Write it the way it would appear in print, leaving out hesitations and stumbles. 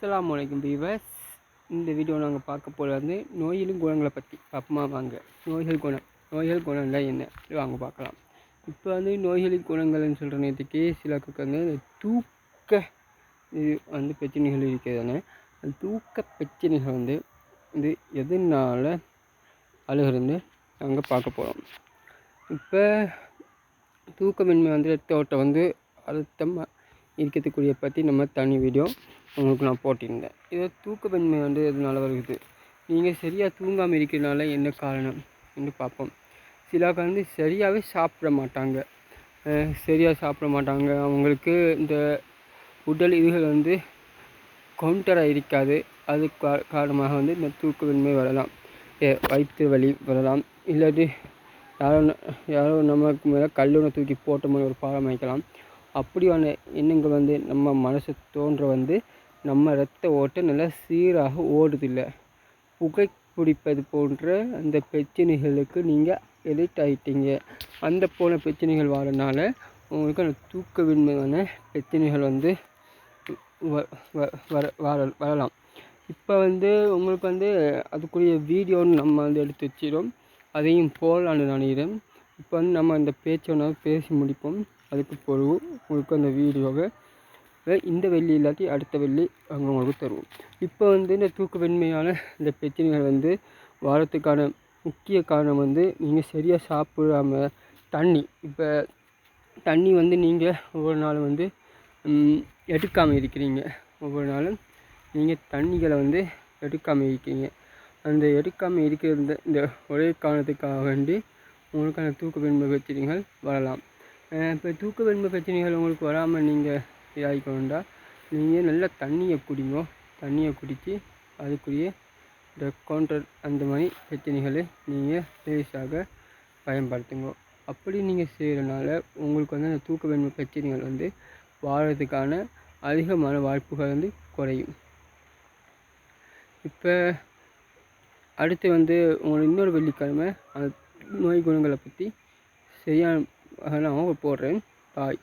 அஸ்ஸலாமு அலைக்கும் வீவர்ஸ். இந்த வீடியோ நாங்கள் பார்க்க போகிறது வந்து நோய்களும் குணங்களை பற்றி பார்ப்போமா வாங்க. நோய்கள் குணம்லாம் என்ன வாங்க பார்க்கலாம். இப்போ வந்து நோய்களின் குணங்கள்னு சொல்கிற நேரத்துக்கு சிலருக்கு வந்து தூக்க இது வந்து பிரச்சனைகள் இருக்கிறதானே. அந்த தூக்க பிரச்சனைகள் வந்து இது எதனால் அழுகிறதுன்னு நாங்கள் பார்க்க போகிறோம். இப்போ தூக்கமின்மை வந்து ரத்த ஓட்டம் வந்து அழுத்தமாக இருக்கிறதுக்குரிய பற்றி நம்ம தனி வீடியோ உங்களுக்கு நான் போட்டிருந்தேன். இதை தூக்கமின்மை வந்து எதனால் வருது, நீங்கள் சரியாக தூங்காமல் இருக்கிறதுனால என்ன காரணம் என்று பார்ப்போம். சிலருக்கு வந்து சரியாகவே சாப்பிட மாட்டாங்க. அவங்களுக்கு இந்த உடல் இதுகள் வந்து கவுண்டராக இருக்காது. அது காரணமாக வந்து இந்த தூக்கமின்மை வரலாம். வயிற்று வலி வரலாம். இல்லாட்டி யாரோ நமக்கு மேலே கல்லுனை தூக்கி போட்ட மாதிரி ஒரு பாடம் வைக்கலாம். அப்படியான எண்ணங்கள் வந்து நம்ம மனசு தோன்ற வந்து நம்ம இரத்த ஓட்டம் நல்லா சீராக ஓடுதில்லை. புகைப்பிடிப்பது போன்ற அந்த பிரச்சனைகளுக்கு நீங்கள் எடிக்ட் ஆகிட்டீங்க. அந்த போன பிரச்சனைகள் வரனால உங்களுக்கு அந்த தூக்கமின்மையான பிரச்சனைகள் வந்து வரலாம். இப்போ வந்து உங்களுக்கு வந்து அதுக்குரிய வீடியோன்னு நம்ம வந்து எடுத்து வச்சிடும், அதையும் போடலான்னு நினைக்கிறேன். இப்போ வந்து நம்ம அந்த பேச்சை பேசி முடிப்போம். அதுக்கு பிறகு உங்களுக்கு அந்த வீடியோவை இந்த வெள்ளி இல்லாட்டி அடுத்த வெள்ளி அங்கே உங்களுக்கு தருவோம். இப்போ வந்து இந்த தூக்கமின்மையான இந்த பிரச்சனைகள் வந்து வாரத்துக்கான முக்கிய காரணம் வந்து நீங்கள் சரியாக சாப்பிடாம இப்போ தண்ணி வந்து நீங்கள் ஒவ்வொரு நாளும் வந்து எடுக்காமல் இருக்கிறீங்க. ஒவ்வொரு நாளும் நீங்கள் தண்ணிகளை வந்து எடுக்காமல் இருக்கீங்க. அந்த எடுக்காமல் இருக்கிற இந்த ஒரே காரணத்துக்காக வேண்டி உங்களுக்கான தூக்கமின்மை பிரச்சனைகள் வரலாம். இப்போ தூக்கமின்மை பிரச்சனைகள் உங்களுக்கு வராமல் நீங்கள் இதாகிக்கணுண்டா நீங்கள் நல்லா தண்ணியை குடித்து அதுக்குரிய இந்த கவுண்டர் அந்த மாதிரி பிரச்சனைகளை நீங்கள் லேசாக பயன்படுத்துங்க. அப்படி நீங்கள் செய்கிறனால உங்களுக்கு வந்து அந்த தூக்கமின்மை பிரச்சனைகள் வந்து வாழறதுக்கான அதிகமான வாய்ப்புகள் வந்து குறையும். இப்போ அடுத்து வந்து உங்களுக்கு இன்னொரு வெள்ளிக்கிழமை அந்த நோய் குணங்களை பற்றி சரியான நான் போடுறேன். பாய்.